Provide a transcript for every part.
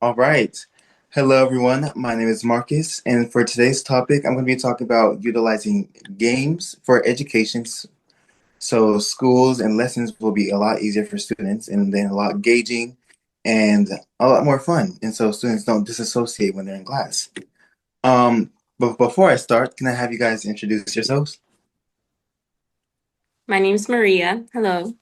All right. Hello, everyone. My name is Marcus, and for today's topic, I'm going to be talking about utilizing games for education. So, schools and lessons will be a lot easier for students and then a lot engaging and a lot more fun. And so, students don't disassociate when they're in class. But before I start, can I have you guys introduce yourselves? My name's Maria. Hello.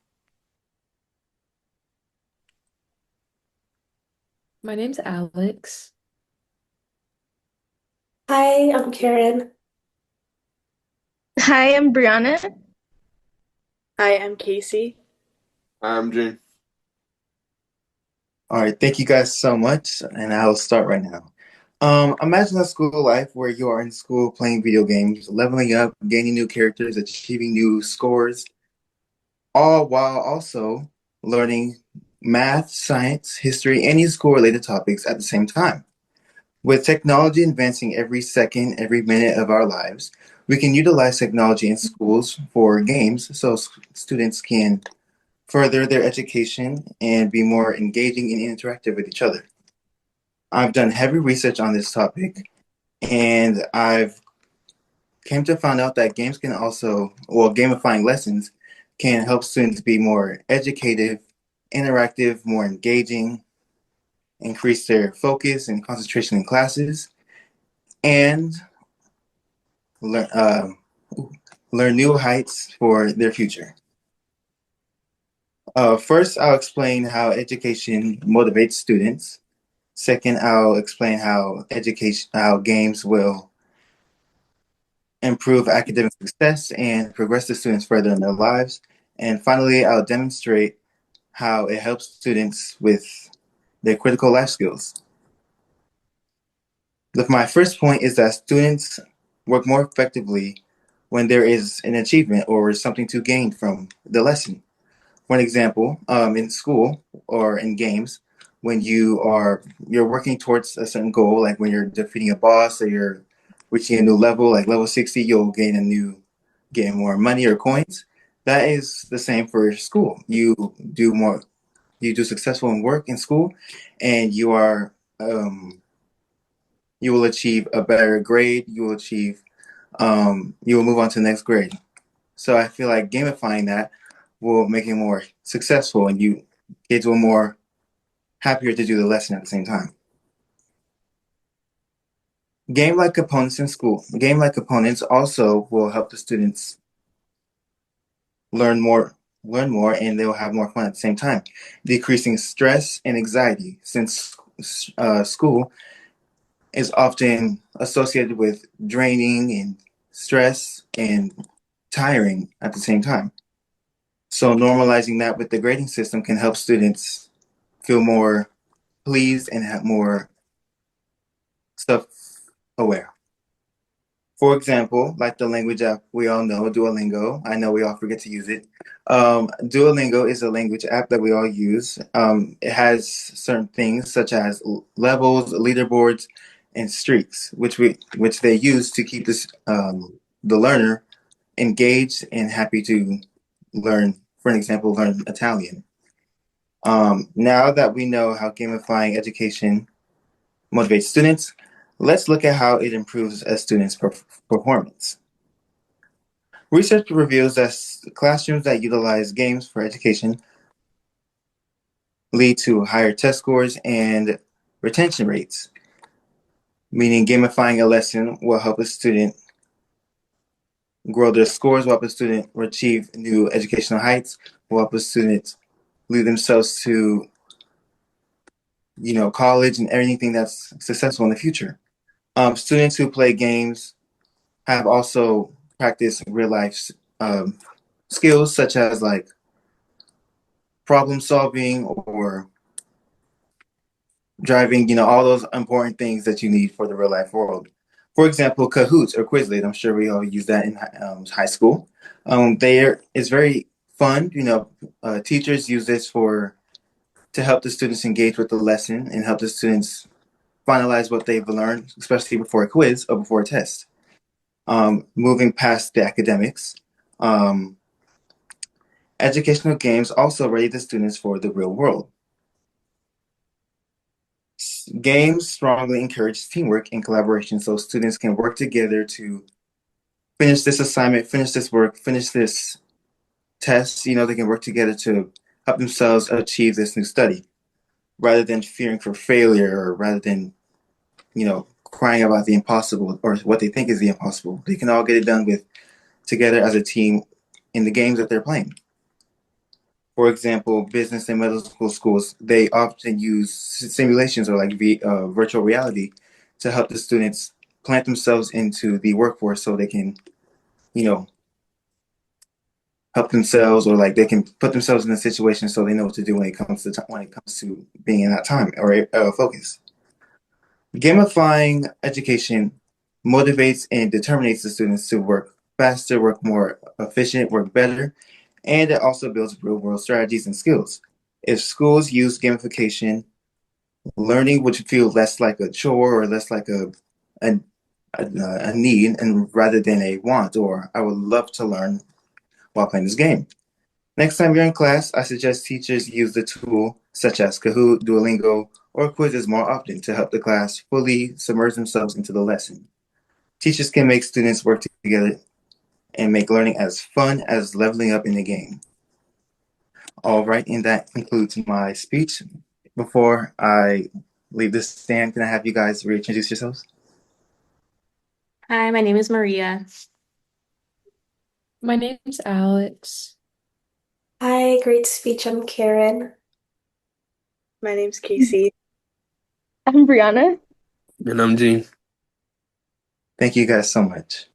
My name's Alex. Hi, I'm Karen. Hi, I'm Brianna. Hi, I'm Casey. I'm Jane. All right. Thank you guys so much, and I'll start right now. Imagine a school life where you are in school playing video games, leveling up, gaining new characters, achieving new scores, all while also learning math, science, history, any school-related topics at the same time. With technology advancing every second, every minute of our lives, we can utilize technology in schools for games so students can further their education and be more engaging and interactive with each other. I've done heavy research on this topic, and I've came to find out that games can also, well, gamifying lessons can help students be more educative, interactive, more engaging, increase their focus and concentration in classes, and learn learn new heights for their future. First, I'll explain how education motivates students. Second, I'll explain how games will improve academic success and progress the students further in their lives. And finally, I'll demonstrate how it helps students with their critical life skills. My first point is that students work more effectively when there is an achievement or something to gain from the lesson. For an example, in school or in games, when you're working towards a certain goal, like when you're defeating a boss or you're reaching a new level, like level 60, you'll gain more money or coins. That is the same for school. You do successful in work in school, and you will achieve a better grade. You will move on to the next grade. So I feel like gamifying that will make it more successful, and you kids will more happier to do the lesson at the same time. Game like components also will help the students learn more, learn more, and they'll have more fun at the same time, decreasing stress and anxiety. Since school is often associated with draining and stress and tiring at the same time. So normalizing that with the grading system can help students feel more pleased and have more self-aware. For example, like the language app we all know, Duolingo. I know we all forget to use it. Duolingo is a language app that we all use. It has certain things such as levels, leaderboards, and streaks, which they use to keep the learner engaged and happy to learn. For an example, learn Italian. Now that we know how gamifying education motivates students, let's look at how it improves a student's performance. Research reveals that classrooms that utilize games for education lead to higher test scores and retention rates, meaning gamifying a lesson will help a student grow their scores, will help a student achieve new educational heights, will help a student lead themselves to college and anything that's successful in the future. Students who play games have also practiced real life um, skills such as like problem solving or driving, all those important things that you need for the real life world. For example, Kahoots or Quizlet, I'm sure we all use that in high school. There is very fun. Teachers use this to help the students engage with the lesson and help the students finalize what they've learned, especially before a quiz or before a test. Moving past the academics, um, educational games also ready the students for the real world. Games strongly encourage teamwork and collaboration so students can work together to finish this assignment, finish this work, finish this test. They can work together to help themselves achieve this new study rather than fearing for failure or rather than, crying about the impossible or what they think is the impossible. They can all get it done with together as a team in the games that they're playing. For example, business and medical schools, they often use simulations or like virtual reality to help the students plant themselves into the workforce so they can, you know, help themselves or like they can put themselves in a situation so they know what to do when it comes to being in that time or focus. Gamifying education motivates and determines the students to work faster, work more efficient, work better, and it also builds real world strategies and skills. If schools use gamification, learning would feel less like a chore or less like a, a need and rather than a want or I would love to learn while playing this game. Next time you're in class, I suggest teachers use the tool such as Kahoot, Duolingo, or quizzes more often to help the class fully submerge themselves into the lesson. Teachers can make students work together and make learning as fun as leveling up in the game. All right, and that concludes my speech. Before I leave this stand, can I have you guys reintroduce yourselves? Hi, my name is Maria. My name's Alex. Hi, great speech. I'm Karen. My name's Casey. I'm Brianna. And I'm Gene. Thank you guys so much.